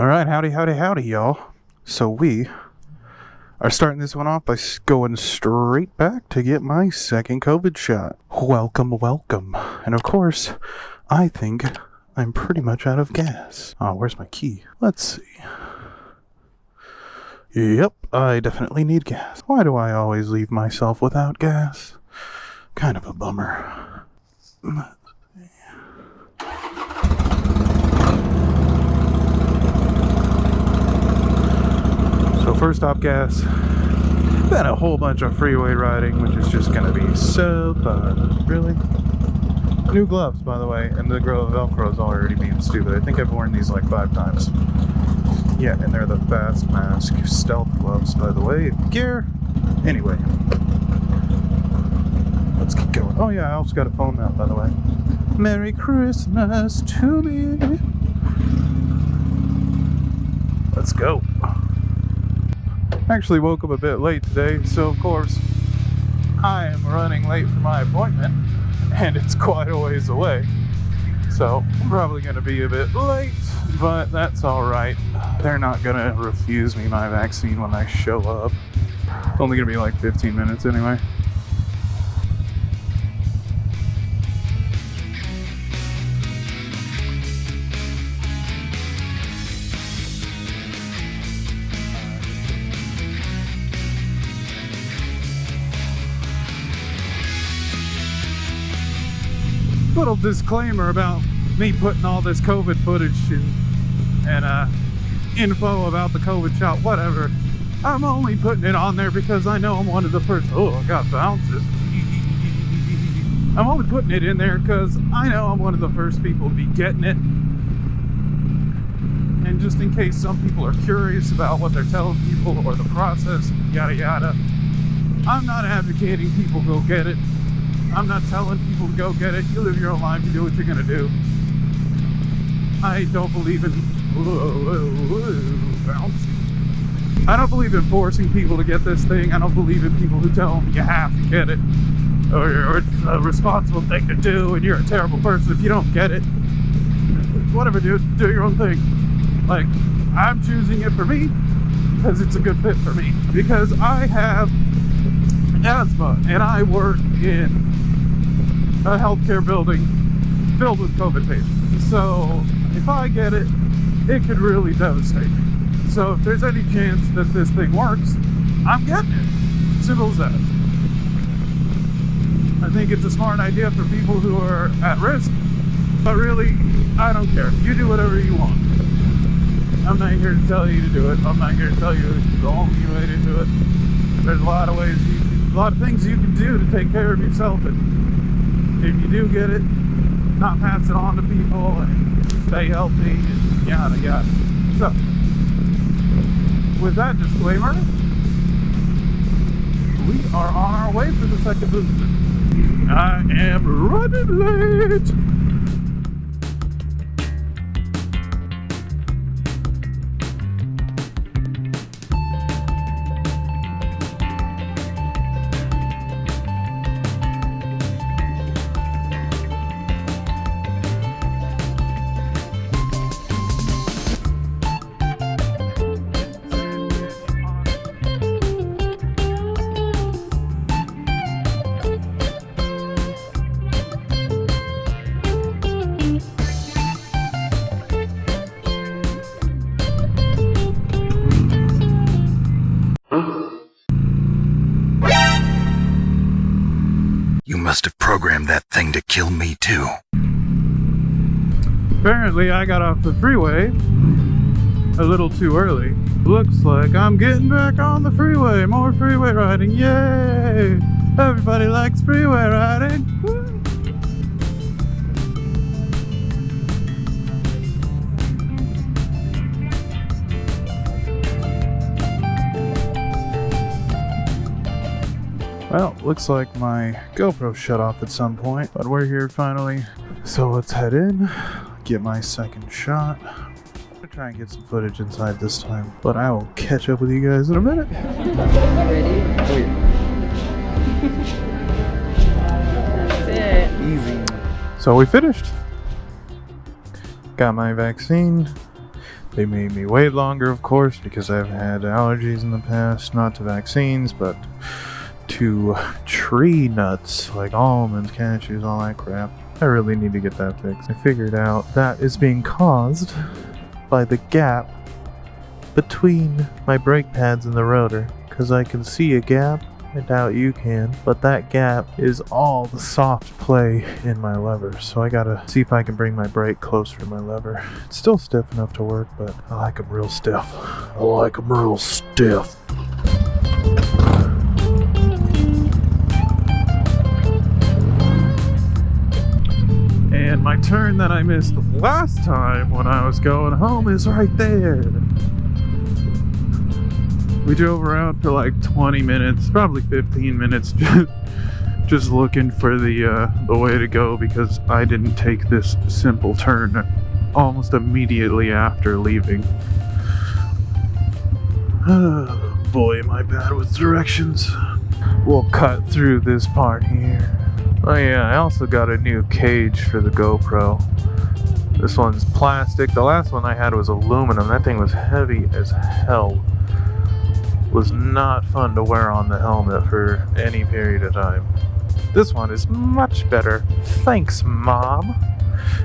Alright, howdy, y'all. So we are starting this one off by going straight back to get my second COVID shot. Welcome. And of course, I think I'm pretty much out of gas. Oh, where's my key? Let's see. Yep, I definitely need gas. Why do I always leave myself without gas? Kind of a bummer. So first stop gas, then a whole bunch of freeway riding, which is just gonna be so fun. Really? New gloves, by the way, and the Velcro's already being stupid. I think I've worn these like 5 times. Yeah, and they're the fast mask stealth gloves, by the way. If you care. Anyway. Let's keep going. Oh yeah, I also got a phone now, by the way. Merry Christmas to me. Let's go. Actually woke up a bit late today, so of course I am running late for my appointment, and it's quite a ways away. So I'm probably going to be a bit late, but that's alright. They're not going to refuse me my vaccine when I show up. It's only going to be like 15 minutes anyway. Little disclaimer about me putting all this COVID footage and info about the COVID shot, whatever. I'm only putting it on there because I know I'm one of the first. Oh, I got bounces. I'm only putting it in there because I know I'm one of the first people to be getting it. And just in case some people are curious about what they're telling people or the process, yada yada, I'm not advocating people go get it. I'm not telling people to go get it. You live your own life, you do what you're gonna do. I don't believe in bouncy. I don't believe in forcing people to get this thing. I don't believe in people who tell them you have to get it, or it's a responsible thing to do and you're a terrible person if you don't get it. Whatever, dude, do your own thing. Like, I'm choosing it for me because it's a good fit for me, because I have asthma and I work in a healthcare building filled with COVID patients. So if I get it, it could really devastate me. So if there's any chance that this thing works, I'm getting it. Simple as that. I think it's a smart idea for people who are at risk, but really, I don't care. You do whatever you want. I'm not here to tell you to do it. I'm not here to tell you the only way to do it. There's a lot of ways, a lot of things you can do to take care of yourself, and if you do get it, not pass it on to people and stay healthy and yada yada. So, with that disclaimer, we are on our way for the second booster. I am running late. You must have programmed that thing to kill me too. Apparently I got off the freeway a little too early. Looks like I'm getting back on the freeway. More freeway riding, yay! Everybody likes freeway riding. Woo. Well, looks like my GoPro shut off at some point, but we're here finally. So let's head in, get my second shot. I'm gonna try and get some footage inside this time, but I will catch up with you guys in a minute. Ready? Oh yeah. That's it. Easy. So we finished. Got my vaccine. They made me wait longer, of course, because I've had allergies in the past, not to vaccines, but to tree nuts, like almonds, cashews, all that crap. I really need to get that fixed. I figured out that is being caused by the gap between my brake pads and the rotor, because I can see a gap. I doubt you can, but that gap is all the soft play in my lever, so I gotta see if I can bring my brake closer to my lever. It's still stiff enough to work, but I like them real stiff. I like them real stiff. And my turn that I missed last time when I was going home is right there. We drove around for like 20 minutes, probably 15 minutes, just looking for the way to go, because I didn't take this simple turn almost immediately after leaving. Oh boy, am I bad with directions. We'll cut through this part here. Oh yeah, I also got a new cage for the GoPro. This one's plastic. The last one I had was aluminum. That thing was heavy as hell. Was not fun to wear on the helmet for any period of time. This one is much better. Thanks, Mom.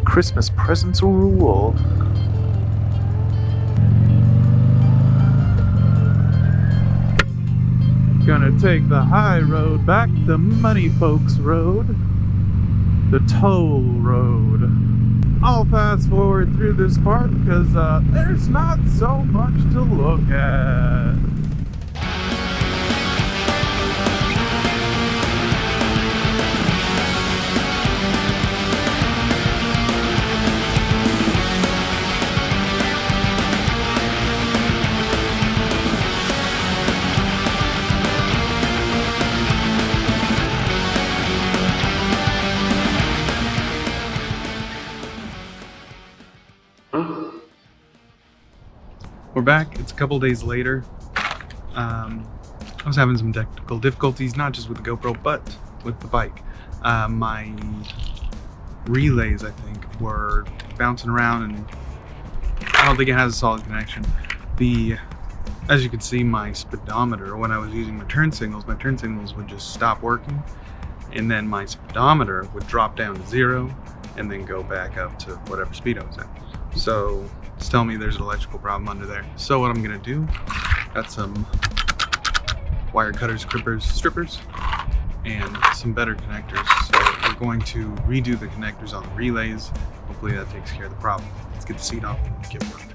Christmas presents rule. Gonna take the high road back, the money folks road, the toll road. I'll fast forward through this part because there's not so much to look at. We're back. It's a couple days later. I was having some technical difficulties, not just with the GoPro, but with the bike. My relays, I think, were bouncing around, and I don't think it has a solid connection. As you can see, my speedometer, when I was using my turn signals would just stop working, and then my speedometer would drop down to 0 and then go back up to whatever speed I was at. So it's telling me there's an electrical problem under there. So what I'm gonna do, got some wire cutters, clippers, strippers, and some better connectors. So we're going to redo the connectors on the relays. Hopefully that takes care of the problem. Let's get the seat off and get working.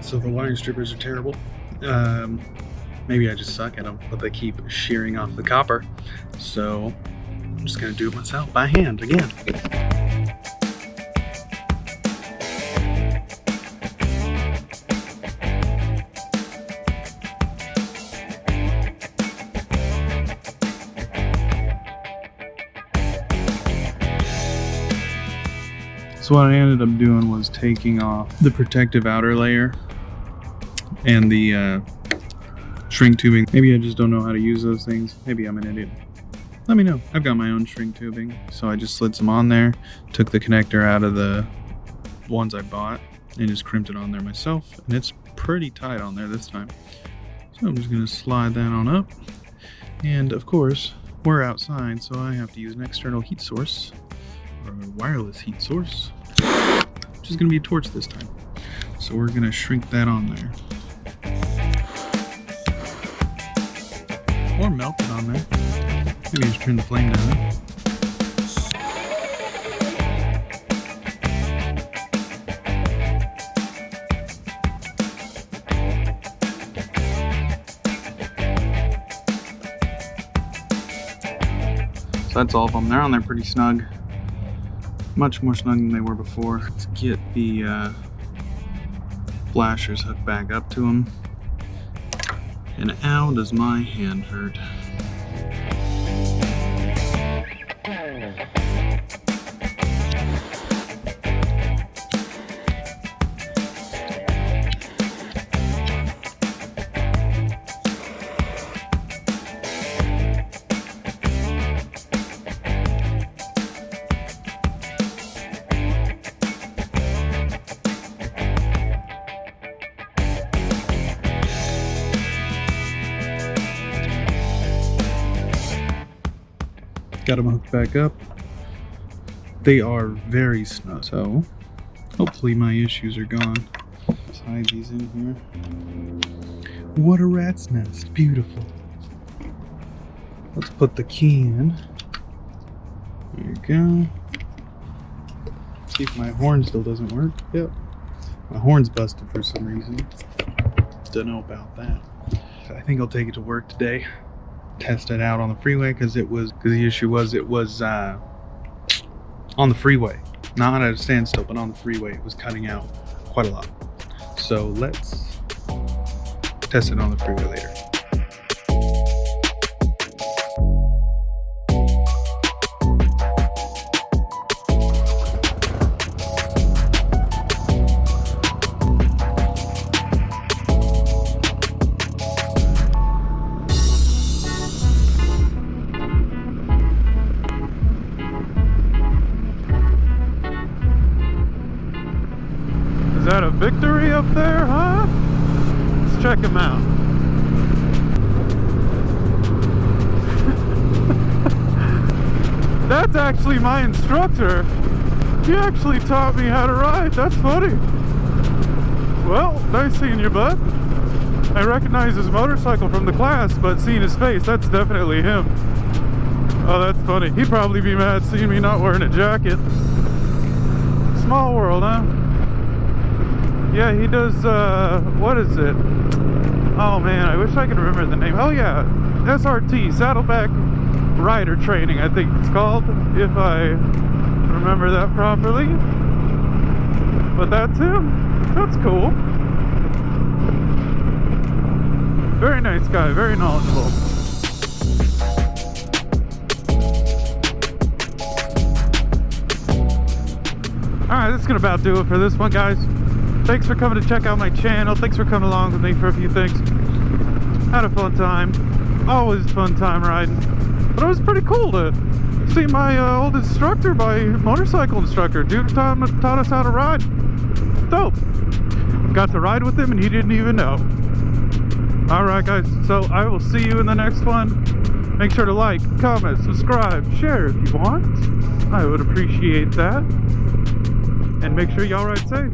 So the wiring strippers are terrible. Maybe I just suck at them, but they keep shearing off the copper. So I'm just gonna do it myself by hand again. So what I ended up doing was taking off the protective outer layer and the shrink tubing. Maybe I just don't know how to use those things. Maybe I'm an idiot. Let me know. I've got my own shrink tubing. So I just slid some on there, took the connector out of the ones I bought, and just crimped it on there myself. And it's pretty tight on there this time. So I'm just gonna slide that on up. And of course, we're outside, so I have to use an external heat source, or a wireless heat source, which is gonna be a torch this time. So we're gonna shrink that on there. Or melt it on there. Maybe just turn the flame down. So that's all of them. They're on there pretty snug. Much more snug than they were before. Let's get the flashers hooked back up to them. And ow, does my hand hurt. Got them hooked back up. They are very snug, so hopefully my issues are gone. Let's hide these in here. What a rat's nest. Beautiful. Let's put the key in. There you go. See if my horn still doesn't work. Yep. My horn's busted for some reason. Don't know about that. I think I'll take it to work today. Test it out on the freeway because the issue was it was on the freeway. Not at a standstill, but on the freeway. It was cutting out quite a lot. So let's test it on the freeway later. Is that a victory up there, huh? Let's check him out. That's actually my instructor. He actually taught me how to ride. That's funny. Well, nice seeing you, bud. I recognize his motorcycle from the class, but seeing his face, that's definitely him. Oh, that's funny. He'd probably be mad seeing me not wearing a jacket. Small world, huh? Yeah, he does, what is it? Oh man, I wish I could remember the name. Oh yeah, SRT, Saddleback Rider Training, I think it's called, if I remember that properly. But that's him. That's cool. Very nice guy, very knowledgeable. Alright, that's gonna about do it for this one, guys. Thanks for coming to check out my channel. Thanks for coming along with me for a few things. Had a fun time. Always fun time riding. But it was pretty cool to see my old instructor, my motorcycle instructor. Dude taught us how to ride. Dope. Got to ride with him and he didn't even know. Alright guys, so I will see you in the next one. Make sure to like, comment, subscribe, share if you want. I would appreciate that. And make sure y'all ride safe.